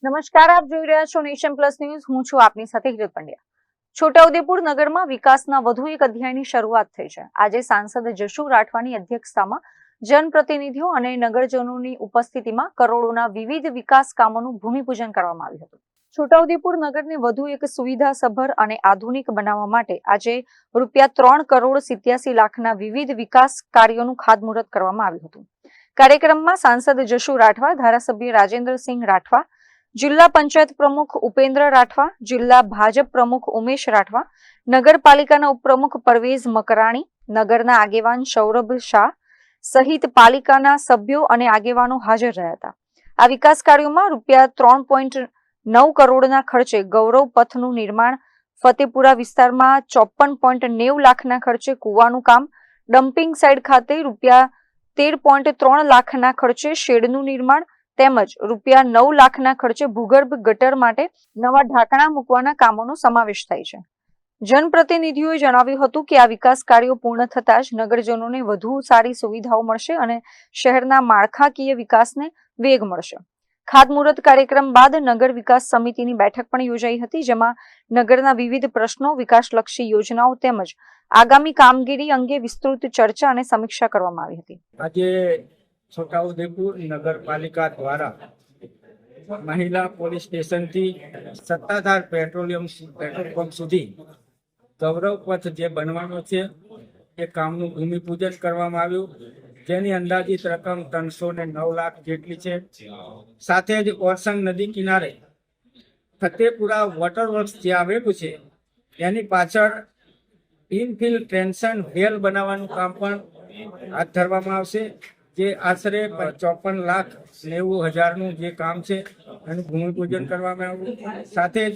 નમસ્કાર, આપ જોઈ રહ્યા છો નેશન પ્લસ ન્યૂઝ. હું છું આપની સાથે હિરલ પંડ્યા. છોટાઉદેપુર નગરમાં વિકાસના વધુ એક અધ્યાયની શરૂઆત થઈ છે. આજે સાંસદ જશુ રાઠવાની અધ્યક્ષતામાં જનપ્રતિનિધિઓ અને નગરજનોની ઉપસ્થિતિમાં કરોડોના વિવિધ વિકાસ કામોનું ભૂમિપૂજન કરવામાં આવ્યું હતું. છોટાઉદેપુર નગરને વધુ એક સુવિધાસભર અને આધુનિક બનાવવા માટે આજે ₹3,87,00,000ના વિવિધ વિકાસ કાર્યોનું ખાતમુહૂર્ત કરવામાં આવ્યું હતું. કાર્યક્રમમાં સાંસદ જશુ રાઠવા, ધારાસભ્ય રાજેન્દ્રસિંહ રાઠવા, જિલ્લા પંચાયત પ્રમુખ ઉપેન્દ્ર રાઠવા, જિલ્લા ભાજપ પ્રમુખ ઉમેશ રાઠવા, નગરપાલિકાના ઉપપ્રમુખ પરવેઝ મકરાણી, નગરના આગેવાન સૌરભ શાહ સહિત પાલિકાના સભ્યો અને આગેવાનો હાજર રહ્યા હતા. આ વિકાસ કાર્યોમાં ₹3.9 કરોડના ખર્ચે ગૌરવ પથનું નિર્માણ, ફતેપુરા વિસ્તારમાં ₹54.90 લાખના ખર્ચે કુવાનું કામ, ડમ્પિંગ સાઇટ ખાતે ₹13.3 લાખના ખર્ચે શેડનું નિર્માણ તેમજ ₹9 લાખના ખર્ચે ભૂગર્ભ ગટર માટે નવા ઢાંકણા મૂકવાના કામોનો સમાવેશ થાય છે. જનપ્રતિનિધિઓએ જણાવ્યું હતું કે આ વિકાસ કાર્યો પૂર્ણ થતાં જ નગરજનોને વધુ સારી સુવિધાઓ મળશે અને શહેરના માળખાકીય વિકાસને વેગ મળશે. ખાતમુહૂર્ત કાર્યક્રમ બાદ નગર વિકાસ સમિતિની બેઠક પણ યોજાઈ હતી, જેમાં નગરના વિવિધ પ્રશ્નો, વિકાસલક્ષી યોજનાઓ તેમજ આગામી કામગીરી અંગે વિસ્તૃત ચર્ચા અને સમીક્ષા કરવામાં આવી હતી. આજે છોટાઉદેપુર નગરપાલિકા દ્વારા મહિલા પોલીસ સ્ટેશનથી સત્તાધાર પેટ્રોલ પંપ સુધી ગૌરવ પથ જે બનવાનો છે એ કામનું ભૂમિપૂજન કરવામાં આવ્યું, જેની અંદાજિત રકમ 309 લાખ જેટલી છે. સાથે જ ઓરસંગ નદી કિનારે ફતેપુરા વોટર વર્ક્સ જે આવેલું છે એની પાછળ ઇનફિલ ટ્રેન્શન વેલ બનાવવાનું કામ પણ હાથ ધરવામાં આવશે, જે આશરે 54,90,000નું જે કામ છે એનું ભૂમિપૂજન કરવામાં આવ્યું. સાથે જ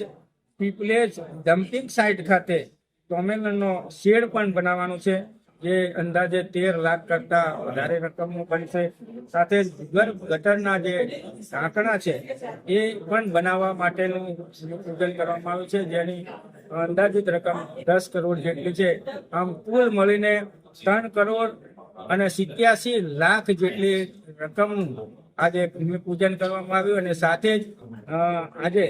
પીપલેજ ડમ્પિંગ સાઇટ ખાતે ટોમેલનો શેડ પણ બનાવવાનું છે, જે અંદાજે 13 લાખ કરતાં વધારે રકમનું બનશે. સાથે જ ભૂગર્ભ ગટરના જે ઢાંકણા છે એ પણ બનાવવા માટેનું પૂજન કરવામાં આવ્યું છે, જેની અંદાજિત રકમ 10 કરોડ જેટલી છે. આમ કુલ મળીને 3 કરોડ અને 87 લાખ જેટલી રકમનું આજે ભૂમિપૂજન કરવામાં આવ્યું. અને સાથે જ આજે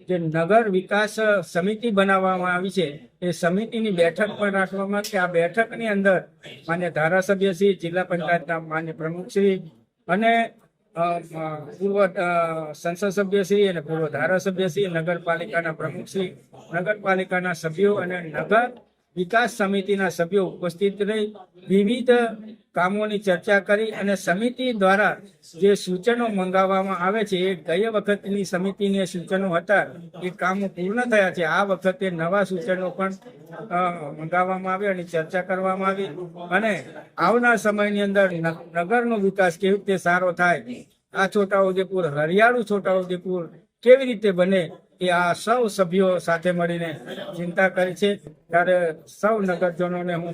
જે નગર વિકાસ સમિતિ બનાવવામાં આવી છે એ સમિતિની બેઠક પણ રાખવામાં આવી. આ બેઠકની અંદર માન્ય ધારાસભ્યશ્રી, જિલ્લા પંચાયતના માન્ય પ્રમુખશ્રી અને પૂર્વ સંસદ સભ્યશ્રી અને પૂર્વ ધારાસભ્યશ્રી, નગરપાલિકાના પ્રમુખશ્રી, નગરપાલિકાના સભ્યો અને નગર વિકાસ સમિતિના સભ્યો ઉપસ્થિત રહી વિવિધ કામોની ચર્ચા કરી અને સમિતિ દ્વારા જે સૂચનો મંગાવવામાં આવે છે એ ગયા વખતની સમિતિને સૂચનો હતા એ કામો પૂર્ણ થયા છે. આ વખતે નવા સૂચનો પણ મંગાવવામાં આવ્યા અને ચર્ચા કરવામાં આવી અને આવનાર સમયની અંદર નગરનો વિકાસ કેવી રીતે સારો થાય, આ છોટાઉદેપુર હરિયાળું છોટાઉદેપુર કેવી રીતે બને એ આ સૌ સભ્યો સાથે મળીને ચિંતા કરી છે. ત્યારે સૌ નગરજનોને હું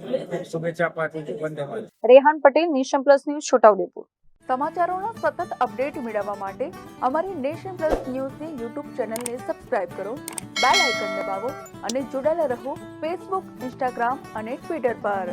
શુભેચ્છા પાઠવું છું. Vande Mataram. Rehan Patel, nation plus news, Chhota Udepur. સમાચારોના સતત અપડેટ મેળવવા માટે અમારી નેશન પ્લસ ન્યૂઝની યુટ્યુબ ચેનલને સબસ્ક્રાઇબ કરો, બેલ આઇકન દબાવો અને જોડાયેલા રહો ફેસબુક, ઇન્સ્ટાગ્રામ અને ટ્વિટર પર.